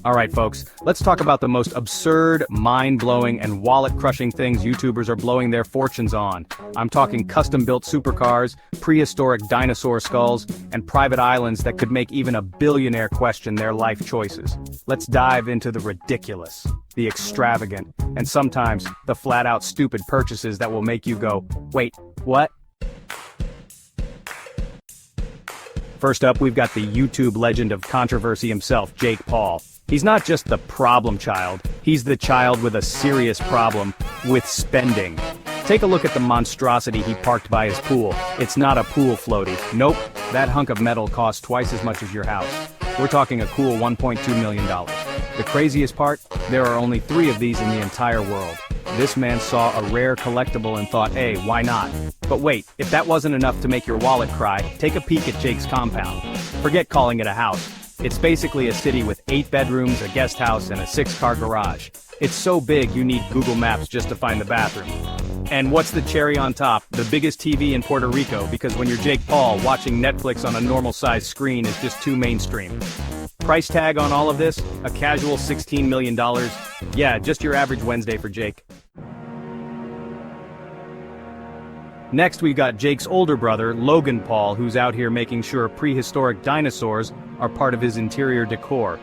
Alright folks, let's talk about the most absurd, mind-blowing, and wallet-crushing things YouTubers are blowing their fortunes on. I'm talking custom-built supercars, prehistoric dinosaur skulls, and private islands that could make even a billionaire question their life choices. Let's dive into the ridiculous, the extravagant, and sometimes the flat-out stupid purchases that will make you go, wait, what? First up, we've got the YouTube legend of controversy himself, Jake Paul. He's not just the problem child, he's the child with a serious problem with spending. Take a look at the monstrosity he parked by his pool. It's not a pool floaty. Nope, that hunk of metal costs twice as much as your house. We're talking a cool $1.2 million. The craziest part? There are only 3 of these in the entire world. This man saw a rare collectible and thought, hey, why not? But wait, if that wasn't enough to make your wallet cry, take a peek at Jake's compound. Forget calling it a house. It's basically a city with 8 bedrooms, a guest house, and a 6-car garage. It's so big you need Google Maps just to find the bathroom. And what's the cherry on top? The biggest TV in Puerto Rico, because when you're Jake Paul, watching Netflix on a normal-sized screen is just too mainstream. Price tag on all of this? A casual $16 million? Yeah, just your average Wednesday for Jake. Next we've got Jake's older brother, Logan Paul, who's out here making sure prehistoric dinosaurs are part of his interior decor.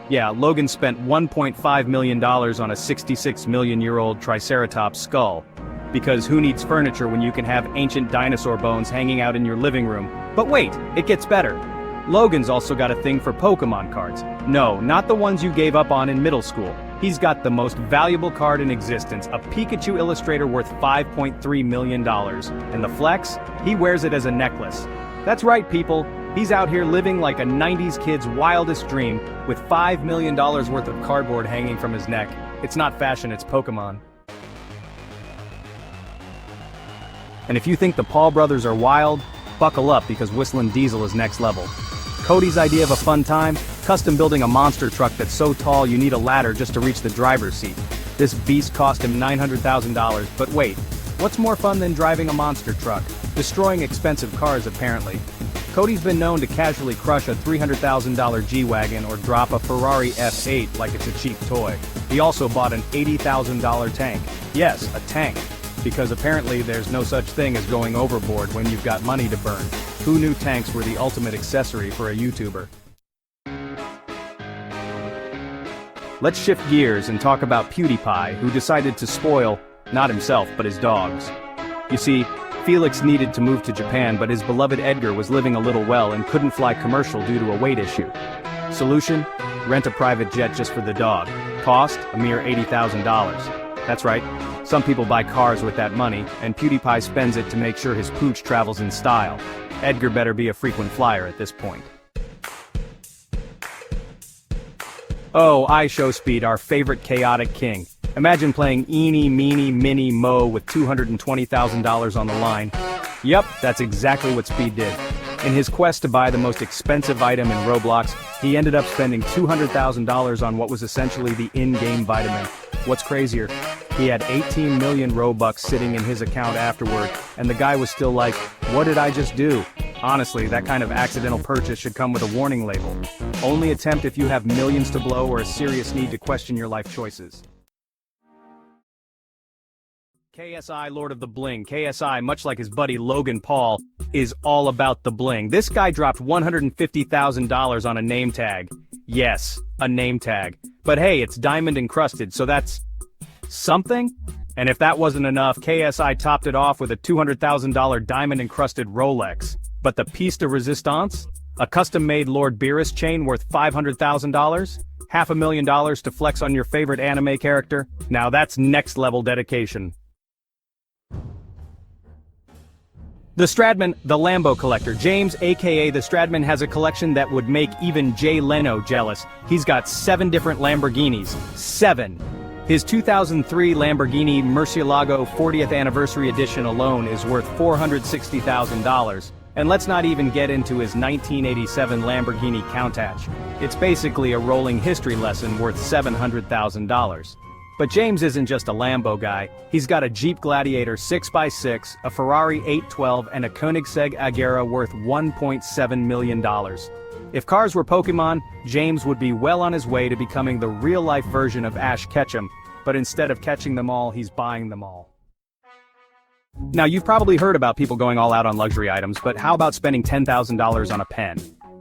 Yeah, Logan spent $1.5 million on a 66-million-year-old Triceratops skull. Because who needs furniture when you can have ancient dinosaur bones hanging out in your living room? But wait, it gets better. Logan's also got a thing for Pokemon cards. No, not the ones you gave up on in middle school. He's got the most valuable card in existence, a Pikachu illustrator worth $5.3 million. And the flex? He wears it as a necklace. That's right, people. He's out here living like a 90s kid's wildest dream, with $5 million worth of cardboard hanging from his neck. It's not fashion, it's Pokemon. And if you think the Paul brothers are wild, buckle up because Whistling Diesel is next level. Cody's idea of a fun time? Custom building a monster truck that's so tall you need a ladder just to reach the driver's seat. This beast cost him $900,000, but wait, what's more fun than driving a monster truck? Destroying expensive cars, apparently. Cody's been known to casually crush a $300,000 G-Wagon or drop a Ferrari F8 like it's a cheap toy. He also bought an $80,000 tank. Yes, a tank. Because apparently there's no such thing as going overboard when you've got money to burn. Who knew tanks were the ultimate accessory for a YouTuber? Let's shift gears and talk about PewDiePie, who decided to spoil, not himself, but his dogs. You see, Felix needed to move to Japan, but his beloved Edgar was living a little well and couldn't fly commercial due to a weight issue. Solution? Rent a private jet just for the dog. Cost? A mere $80,000. That's right, some people buy cars with that money, and PewDiePie spends it to make sure his pooch travels in style. Edgar better be a frequent flyer at this point. Oh, iShowSpeed, our favorite chaotic king. Imagine playing Eeny, Meeny, Miny, Mo with $220,000 on the line. Yep, that's exactly what Speed did. In his quest to buy the most expensive item in Roblox, he ended up spending $200,000 on what was essentially the in-game vitamin. What's crazier? He had 18 million Robux sitting in his account afterward, and the guy was still like, what did I just do? Honestly, that kind of accidental purchase should come with a warning label. Only attempt if you have millions to blow or a serious need to question your life choices. KSI, Lord of the Bling. KSI, much like his buddy Logan Paul, is all about the bling. This guy dropped $150,000 on a name tag. Yes, a name tag. But hey, it's diamond encrusted, so that's something? And if that wasn't enough, KSI topped it off with a $200,000 diamond-encrusted Rolex. But the piece de resistance? A custom-made Lord Beerus chain worth $500,000? $500,000 to flex on your favorite anime character? Now that's next-level dedication. The Stradman, the Lambo collector. James, aka the Stradman, has a collection that would make even Jay Leno jealous. He's got 7 different Lamborghinis. 7! His 2003 Lamborghini Murcielago 40th Anniversary Edition alone is worth $460,000. And let's not even get into his 1987 Lamborghini Countach. It's basically a rolling history lesson worth $700,000. But James isn't just a Lambo guy. He's got a Jeep Gladiator 6x6, a Ferrari 812, and a Koenigsegg Agera worth $1.7 million. If cars were Pokemon, James would be well on his way to becoming the real-life version of Ash Ketchum, but instead of catching them all, he's buying them all. Now, you've probably heard about people going all out on luxury items, but how about spending $10,000 on a pen?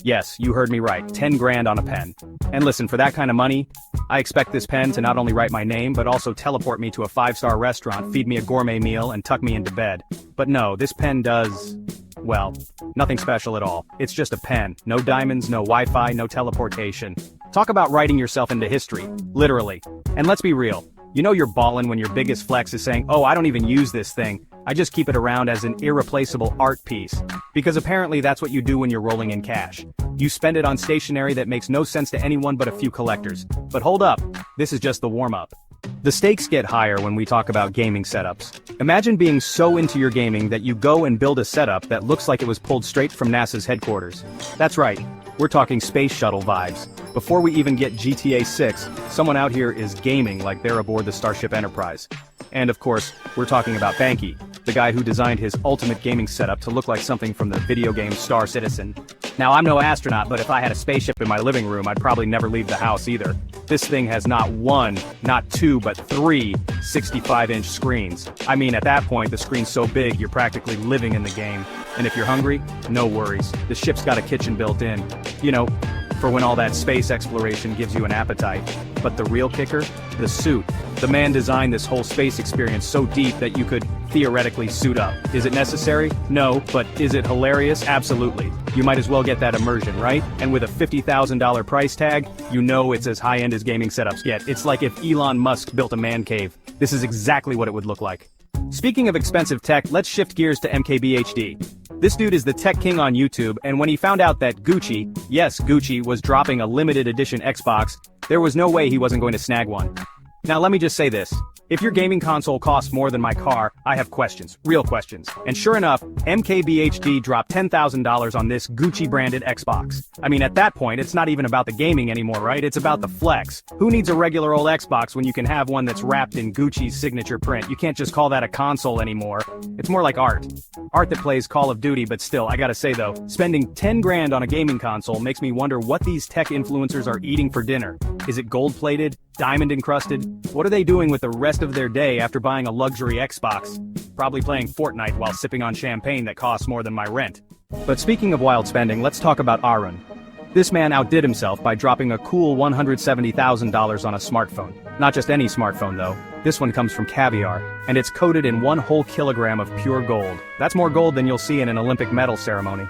Yes, you heard me right, 10 grand on a pen. And listen, for that kind of money, I expect this pen to not only write my name, but also teleport me to a 5-star restaurant, feed me a gourmet meal, and tuck me into bed. But no, this pen does, well, nothing special at all. It's just a pen. No diamonds, no Wi-Fi, no teleportation. Talk about writing yourself into history, literally. And let's be real. You know you're ballin' when your biggest flex is saying, oh, I don't even use this thing. I just keep it around as an irreplaceable art piece. Because apparently that's what you do when you're rolling in cash. You spend it on stationery that makes no sense to anyone but a few collectors. But hold up, this is just the warm-up. The stakes get higher when we talk about gaming setups. Imagine being so into your gaming that you go and build a setup that looks like it was pulled straight from NASA's headquarters. That's right, we're talking space shuttle vibes. Before we even get GTA 6, someone out here is gaming like they're aboard the Starship Enterprise. And of course, we're talking about Banky, the guy who designed his ultimate gaming setup to look like something from the video game Star Citizen. Now, I'm no astronaut, but if I had a spaceship in my living room, I'd probably never leave the house either. This thing has not one, not two, but three 65-inch screens. I mean, at that point, the screen's so big, you're practically living in the game. And if you're hungry, no worries. The ship's got a kitchen built in. You know, for when all that space exploration gives you an appetite. But the real kicker? The suit. The man designed this whole space experience so deep that you could theoretically suit up. Is it necessary? No, but is it hilarious? Absolutely. You might as well get that immersion, right? And with a $50,000 price tag, you know it's as high-end as gaming setups get. It's like if Elon Musk built a man cave. This is exactly what it would look like. Speaking of expensive tech, let's shift gears to MKBHD. This dude is the tech king on YouTube, and when he found out that Gucci, yes, Gucci, was dropping a limited edition Xbox, there was no way he wasn't going to snag one. Now let me just say this. If your gaming console costs more than my car, I have questions, real questions. And sure enough, MKBHD dropped $10,000 on this Gucci-branded Xbox. I mean, at that point, it's not even about the gaming anymore, right? It's about the flex. Who needs a regular old Xbox when you can have one that's wrapped in Gucci's signature print? You can't just call that a console anymore. It's more like art. Art that plays Call of Duty, but still, I gotta say though, spending 10 grand on a gaming console makes me wonder what these tech influencers are eating for dinner. Is it gold-plated? Diamond encrusted? What are they doing with the rest of their day after buying a luxury Xbox? Probably playing Fortnite while sipping on champagne that costs more than my rent. But speaking of wild spending, let's talk about Arun. This man outdid himself by dropping a cool $170,000 on a smartphone. Not just any smartphone though. This one comes from Caviar, and it's coated in 1 whole kilogram of pure gold. That's more gold than you'll see in an Olympic medal ceremony.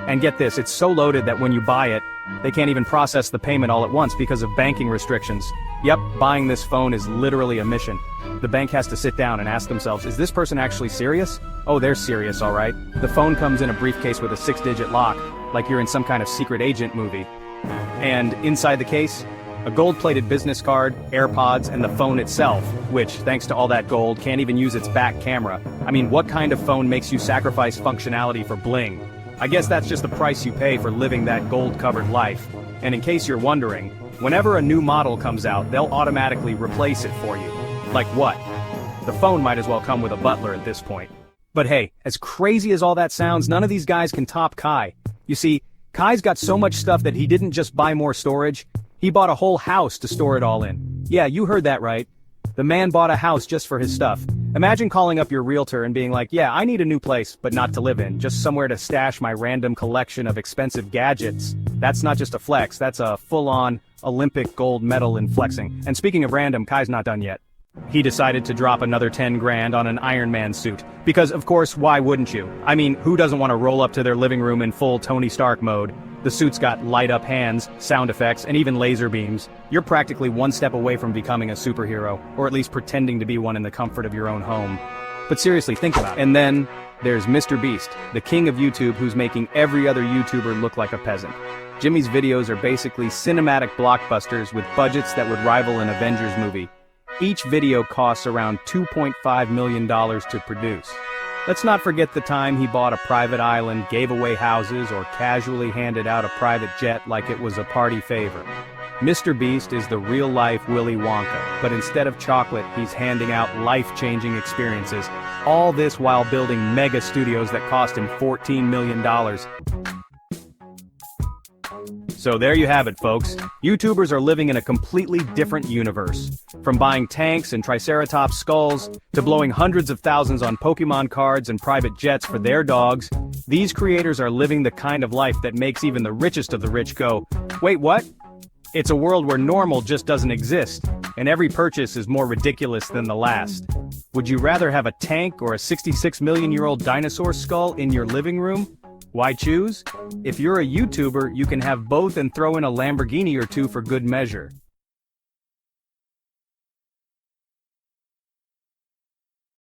And get this, it's so loaded that when you buy it, they can't even process the payment all at once because of banking restrictions. Yep, buying this phone is literally a mission. The bank has to sit down and ask themselves, is this person actually serious? Oh, they're serious, alright. The phone comes in a briefcase with a 6-digit lock, like you're in some kind of secret agent movie. And inside the case, a gold-plated business card, AirPods, and the phone itself, which, thanks to all that gold, can't even use its back camera. I mean, what kind of phone makes you sacrifice functionality for bling? I guess that's just the price you pay for living that gold-covered life. And in case you're wondering, whenever a new model comes out, they'll automatically replace it for you. Like what? The phone might as well come with a butler at this point. But hey, as crazy as all that sounds, none of these guys can top Kai. You see, Kai's got so much stuff that he didn't just buy more storage, he bought a whole house to store it all in. Yeah, you heard that right. The man bought a house just for his stuff. Imagine calling up your realtor and being like, yeah, I need a new place, but not to live in, just somewhere to stash my random collection of expensive gadgets. That's not just a flex, that's a full-on Olympic gold medal in flexing. And speaking of random, Kai's not done yet. He decided to drop another 10 grand on an Iron Man suit. Because, of course, why wouldn't you? I mean, who doesn't want to roll up to their living room in full Tony Stark mode? The suit's got light-up hands, sound effects, and even laser beams. You're practically one step away from becoming a superhero, or at least pretending to be one in the comfort of your own home. But seriously, think about it. And then, there's Mr. Beast, the king of YouTube who's making every other YouTuber look like a peasant. Jimmy's videos are basically cinematic blockbusters with budgets that would rival an Avengers movie. Each video costs around $2.5 million to produce. Let's not forget the time he bought a private island, gave away houses, or casually handed out a private jet like it was a party favor. Mr. Beast is the real-life Willy Wonka, but instead of chocolate, he's handing out life-changing experiences. All this while building mega studios that cost him $14 million. So there you have it, folks. YouTubers are living in a completely different universe. From buying tanks and Triceratops skulls, to blowing hundreds of thousands on Pokemon cards and private jets for their dogs, these creators are living the kind of life that makes even the richest of the rich go, "Wait, what?" It's a world where normal just doesn't exist, and every purchase is more ridiculous than the last. Would you rather have a tank or a 66-million-year-old dinosaur skull in your living room? Why choose? If you're a YouTuber, you can have both and throw in a Lamborghini or two for good measure.